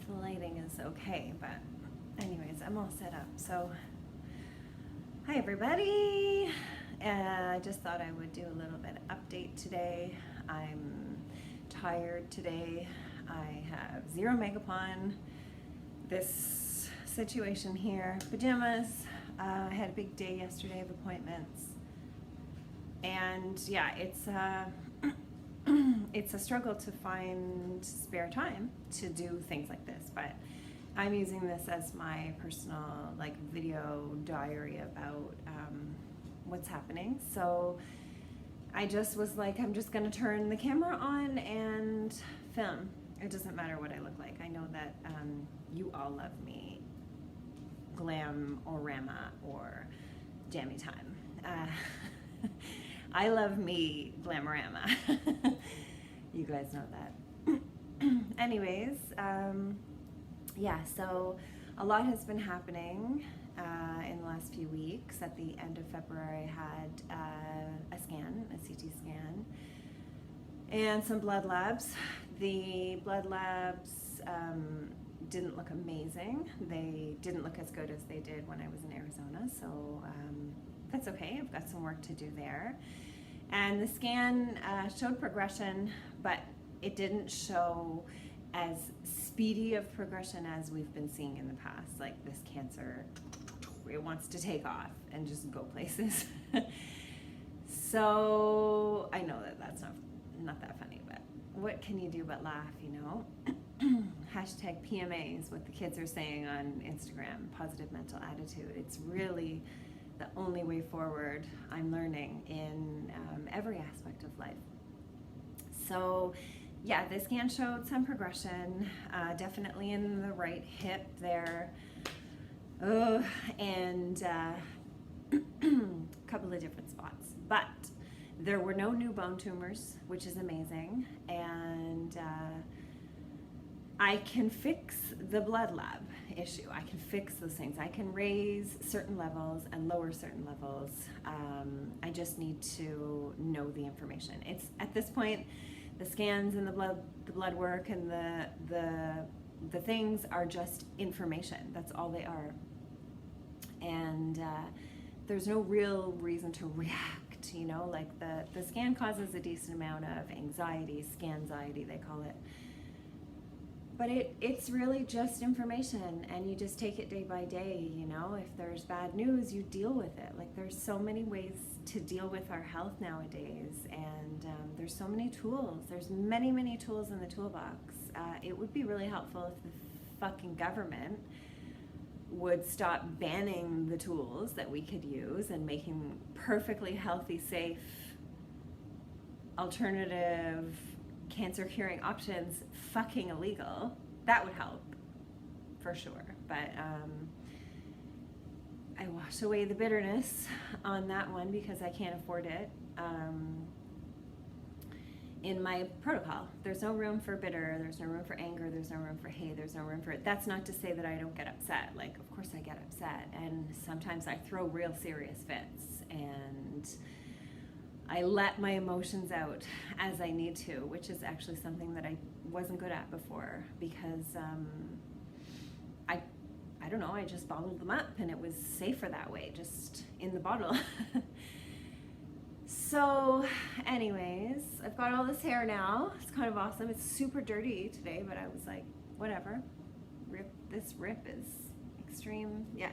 if the lighting is okay, but anyways, I'm all set up. So, hi everybody. I just thought I would do a little bit of update today. I'm tired today. I have 0 Megapon. This situation here, pajamas. I had a big day yesterday of appointments. And yeah, it's a struggle to find spare time to do things like this, but I'm using this as my personal like video diary about what's happening. So I just was like, I'm just gonna turn the camera on and film. It doesn't matter what I look like. I know that you all love me glam-orama or jammy time. I love me glamorama. You guys know that. Anyways, yeah, so a lot has been happening in the last few weeks. At the end of February, I had a scan, a CT scan, and some blood labs. The blood labs didn't look amazing. They didn't look as good as they did when I was in Arizona, so that's okay. I've got some work to do there. And the scan showed progression, but it didn't show as speedy of progression as we've been seeing in the past. Like this cancer, it wants to take off and just go places. So I know that that's not that funny, but what can you do but laugh, you know? Hashtag PMA is what the kids are saying on Instagram, positive mental attitude. It's really the only way forward, I'm learning, in every aspect of life. So yeah, this scan showed some progression, definitely in the right hip there, and a couple of different spots. But there were no new bone tumors, which is amazing, and I can fix the blood lab issue. I can fix those things. I can raise certain levels and lower certain levels. I just need to know the information. It's at this point, the scans and the blood work and the things are just information. That's all they are. And there's no real reason to react, you know, like the scan causes a decent amount of anxiety, scanxiety they call it. But it's really just information, and you just take it day by day, you know. If there's bad news, you deal with it. Like, there's so many ways to deal with our health nowadays, and there's so many tools. There's many, many tools in the toolbox. It would be really helpful if the fucking government would stop banning the tools that we could use and making perfectly healthy, safe, alternative cancer curing options fucking illegal. That would help for sure. But I wash away the bitterness on that one because I can't afford it. In my protocol, there's no room for bitter, there's no room for anger, there's no room for hate, there's no room for it. That's not to say that I don't get upset. Like, of course I get upset, and sometimes I throw real serious fits, and I let my emotions out as I need to, which is actually something that I wasn't good at before, because I don't know, I just bottled them up, and it was safer that way, just in the bottle. So anyways, I've got all this hair now. It's kind of awesome. It's super dirty today, but I was like, whatever. This rip is extreme. Yeah,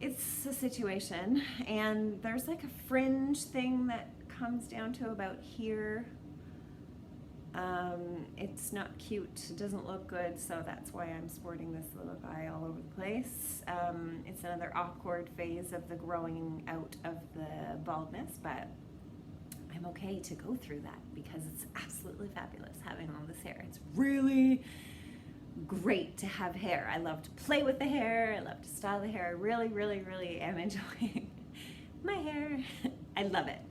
it's a situation, and there's like a fringe thing that comes down to about here. It's not cute, it doesn't look good, so that's why I'm sporting this little guy all over the place. It's another awkward phase of the growing out of the baldness, but I'm okay to go through that because it's absolutely fabulous having all this hair. It's really great to have hair. I love to play with the hair, I love to style the hair. I really, really, really am enjoying my hair. I love it.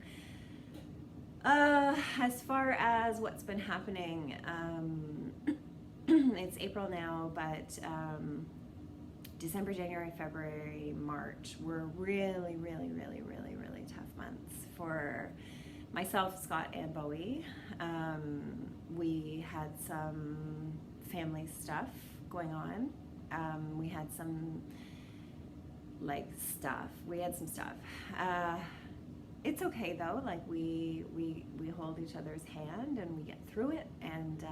As far as what's been happening, it's April now, but December, January, February, March were really, really, really, really, really tough months for myself, Scott, and Bowie. We had some family stuff going on. We had some stuff. It's okay though. Like we hold each other's hand and we get through it, and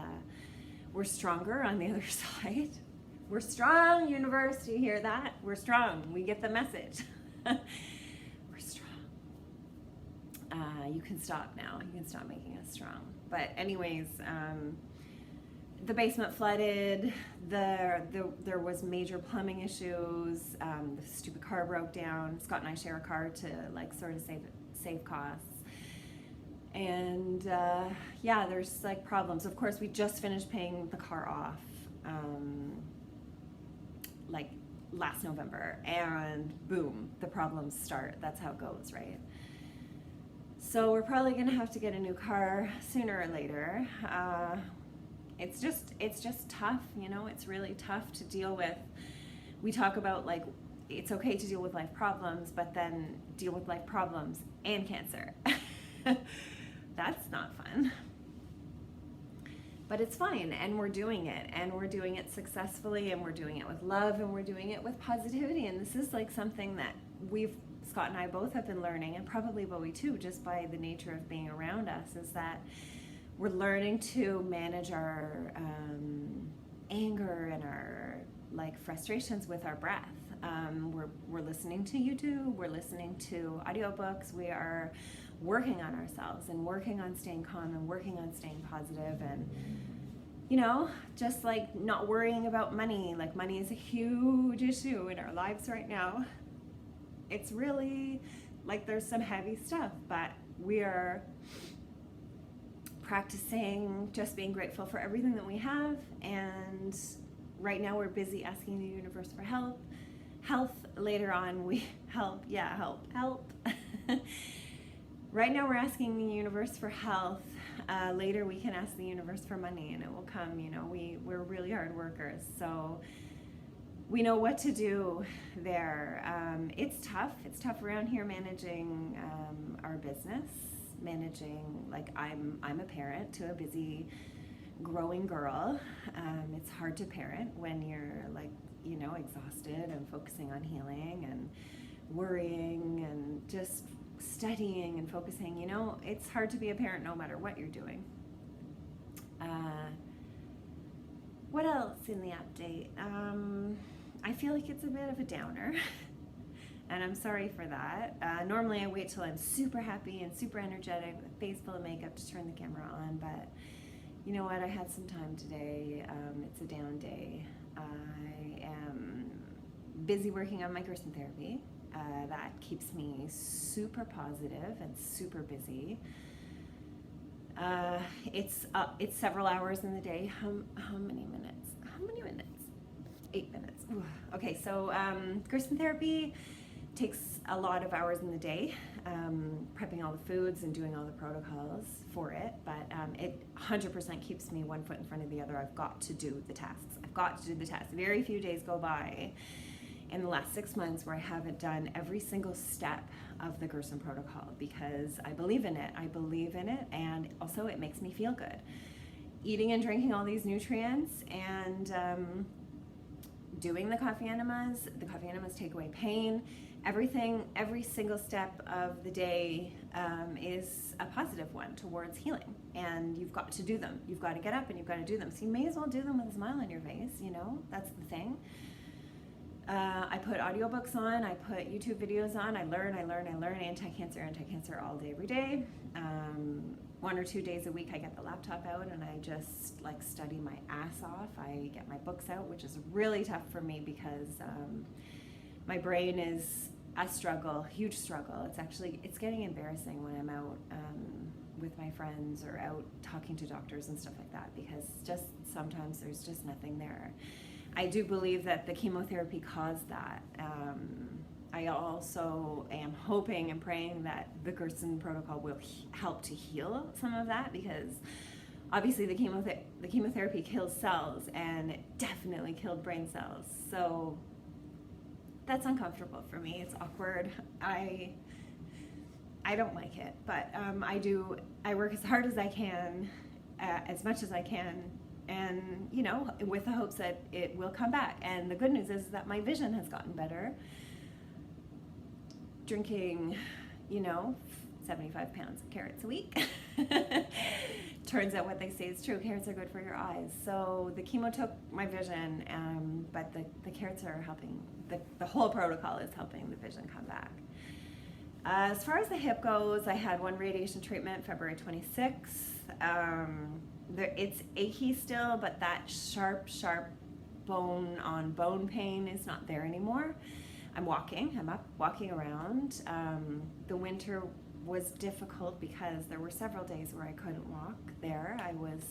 we're stronger on the other side. We're strong, universe. Do you hear that? We're strong. We get the message. We're strong. You can stop now. You can stop making us strong. But anyways, the basement flooded. There was major plumbing issues. The stupid car broke down. Scott and I share a car to like sort of save costs. And yeah, there's like problems. Of course, we just finished paying the car off like last November, and boom, the problems start. That's how it goes, right? So we're probably gonna have to get a new car sooner or later. It's just tough, you know. It's really tough to deal with. We talk about like it's okay to deal with life problems, but then deal with life problems and cancer. That's not fun. But it's fine, and we're doing it, and we're doing it successfully, and we're doing it with love, and we're doing it with positivity. And this is like something that Scott and I both have been learning, and probably Bowie too, just by the nature of being around us, is that we're learning to manage our anger and our like frustrations with our breath. We're listening to YouTube, we're listening to audiobooks, we are working on ourselves and working on staying calm and working on staying positive, and you know, just like not worrying about money. Like money is a huge issue in our lives right now. It's really like there's some heavy stuff, but we are practicing just being grateful for everything that we have. And right now we're busy asking the universe for help. Health, later on we help. Right now we're asking the universe for health. Later we can ask the universe for money, and it will come. You know, we're really hard workers, so we know what to do there. It's tough. It's tough around here managing our business, managing, like I'm a parent to a busy, growing girl. It's hard to parent when you're like, you know, exhausted and focusing on healing and worrying and just studying and focusing. You know, it's hard to be a parent no matter what you're doing. What else in the update? I feel like it's a bit of a downer, and I'm sorry for that. Normally I wait till I'm super happy and super energetic with a face full of makeup to turn the camera on, but you know what? I had some time today. It's a down day. I am busy working on my Gerson therapy. That keeps me super positive and super busy. It's several hours in the day. How many minutes? 8 minutes. Ooh. Okay, so Gerson therapy takes a lot of hours in the day, prepping all the foods and doing all the protocols for it, but it 100% keeps me one foot in front of the other. I've got to do the tasks. Very few days go by in the last 6 months where I haven't done every single step of the Gerson protocol, because I believe in it, and also it makes me feel good. Eating and drinking all these nutrients and doing the coffee enemas take away pain. Everything, every single step of the day is a positive one towards healing, and you've got to do them. You've got to get up and you've got to do them. So you may as well do them with a smile on your face, you know, that's the thing. I put audiobooks on, I put YouTube videos on, I learn anti-cancer all day, every day. 1 or 2 days a week I get the laptop out and I just like study my ass off. I get my books out, which is really tough for me because my brain is a struggle, huge struggle. It's getting embarrassing when I'm out with my friends or out talking to doctors and stuff like that, because just sometimes there's just nothing there. I do believe that the chemotherapy caused that. I also am hoping and praying that the Gerson protocol will help to heal some of that, because obviously the chemotherapy kills cells, and it definitely killed brain cells. So that's uncomfortable for me. It's awkward. I don't like it, but I work as hard as I can, as much as I can, and you know, with the hopes that it will come back. And the good news is that my vision has gotten better. Drinking, you know, 75 pounds of carrots a week. Turns out what they say is true. Carrots are good for your eyes. So the chemo took my vision, but the carrots are helping. The whole protocol is helping the vision come back. As far as the hip goes, I had one radiation treatment February 26th. It's achy still, but that sharp bone on bone pain is not there anymore. I'm up walking around. The winter was difficult because there were several days where I couldn't walk there. I was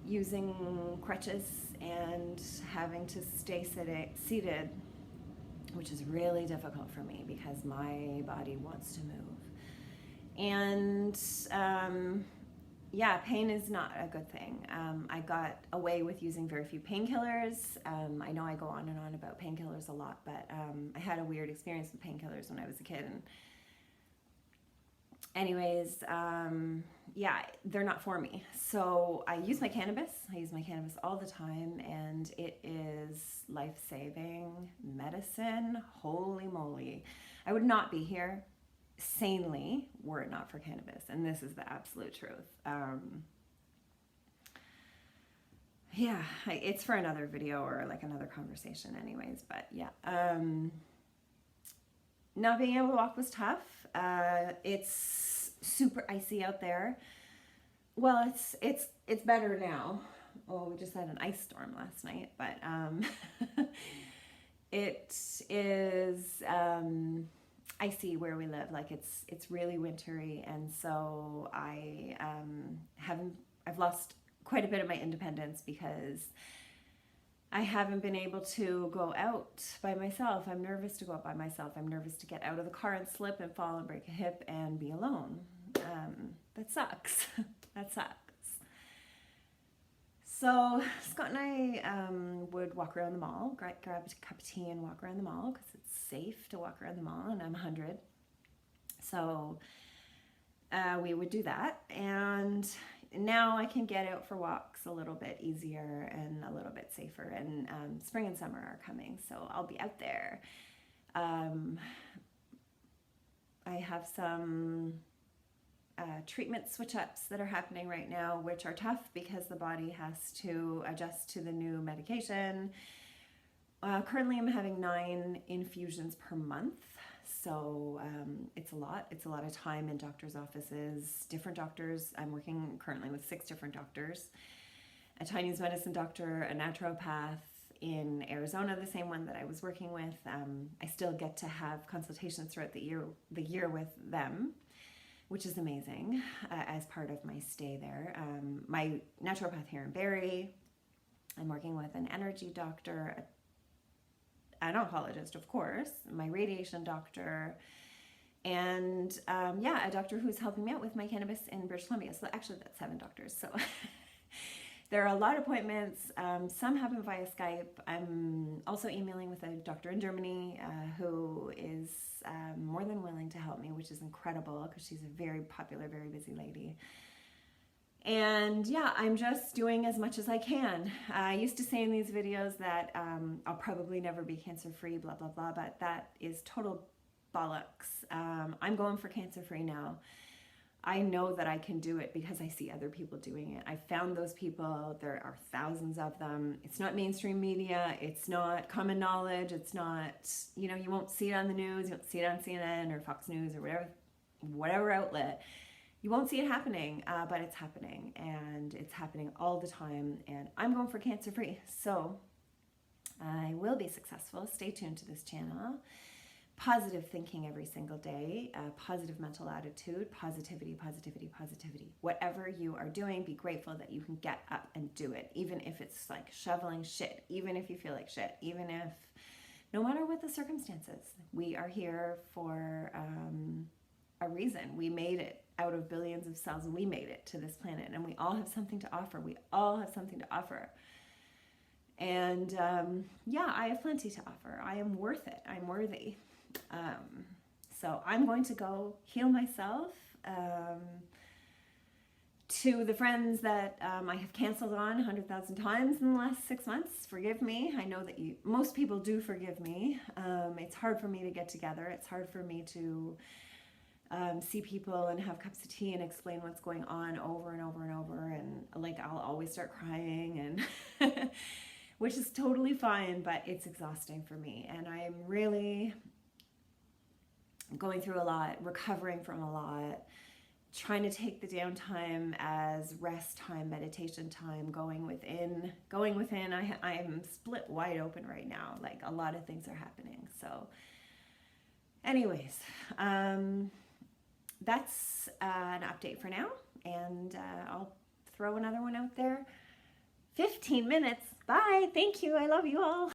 using crutches and having to stay seated, which is really difficult for me because my body wants to move. And yeah, pain is not a good thing. I got away with using very few painkillers. I know I go on and on about painkillers a lot, but I had a weird experience with painkillers when I was a kid. And anyways, yeah, they're not for me. So I use my cannabis. I use my cannabis all the time, and it is life-saving medicine. Holy moly. I would not be here sanely were it not for cannabis, and this is the absolute truth. Yeah, it's for another video or like another conversation anyways, but yeah. Not being able to walk was tough. It's super icy out there. Well, it's better now. Oh, we just had an ice storm last night, but it is icy where we live. Like it's really wintry, and so I've lost quite a bit of my independence because I haven't been able to go out by myself. I'm nervous to go out by myself. I'm nervous to get out of the car and slip and fall and break a hip and be alone. That sucks. That sucks. So Scott and I would walk around the mall, grab a cup of tea and walk around the mall because it's safe to walk around the mall, and I'm 100. So we would do that, and now I can get out for walks a little bit easier and a little bit safer, and spring and summer are coming, so I'll be out there. I have some treatment switch-ups that are happening right now, which are tough because the body has to adjust to the new medication. Currently I'm having 9 infusions per month, so it's a lot. It's a lot of time in doctor's offices, different doctors. I'm working currently with 6 different doctors, a Chinese medicine doctor, a naturopath in Arizona, the same one that I was working with. I still get to have consultations throughout the year with them, which is amazing as part of my stay there. My naturopath here in Barrie, I'm working with an energy doctor, an oncologist, of course, my radiation doctor, and yeah, a doctor who's helping me out with my cannabis in British Columbia. So actually that's 7 doctors. So there are a lot of appointments. Some happen via Skype. I'm also emailing with a doctor in Germany who is more than willing to help me, which is incredible because she's a very popular, very busy lady. And yeah, I'm just doing as much as I can. I used to say in these videos that I'll probably never be cancer-free, blah, blah, blah, but that is total bollocks. I'm going for cancer-free now. I know that I can do it because I see other people doing it. I found those people. There are thousands of them. It's not mainstream media. It's not common knowledge. It's not, you know, you won't see it on the news. You won't see it on CNN or Fox News or whatever outlet. You won't see it happening, but it's happening, and it's happening all the time, and I'm going for cancer-free, so I will be successful. Stay tuned to this channel. Positive thinking every single day, positive mental attitude, positivity, positivity, positivity. Whatever you are doing, be grateful that you can get up and do it, even if it's like shoveling shit, even if you feel like shit, even if, no matter what the circumstances, we are here for a reason. We made it out of billions of cells. We made it to this planet, and we all have something to offer. We all have something to offer. And yeah, I have plenty to offer. I am worth it. I'm worthy. So I'm going to go heal myself, To the friends that I have canceled on 100,000 times in the last 6 months, forgive me. I know that most people do forgive me. It's hard for me to get together. It's hard for me to see people and have cups of tea and explain what's going on over and over and over. And like, I'll always start crying, and which is totally fine, but it's exhausting for me. And I'm really going through a lot, recovering from a lot, trying to take the downtime as rest time, meditation time, going within. I'm split wide open right now. Like, a lot of things are happening. So anyways, that's an update for now, and I'll throw another one out there. 15 minutes. Bye. Thank you. I love you all.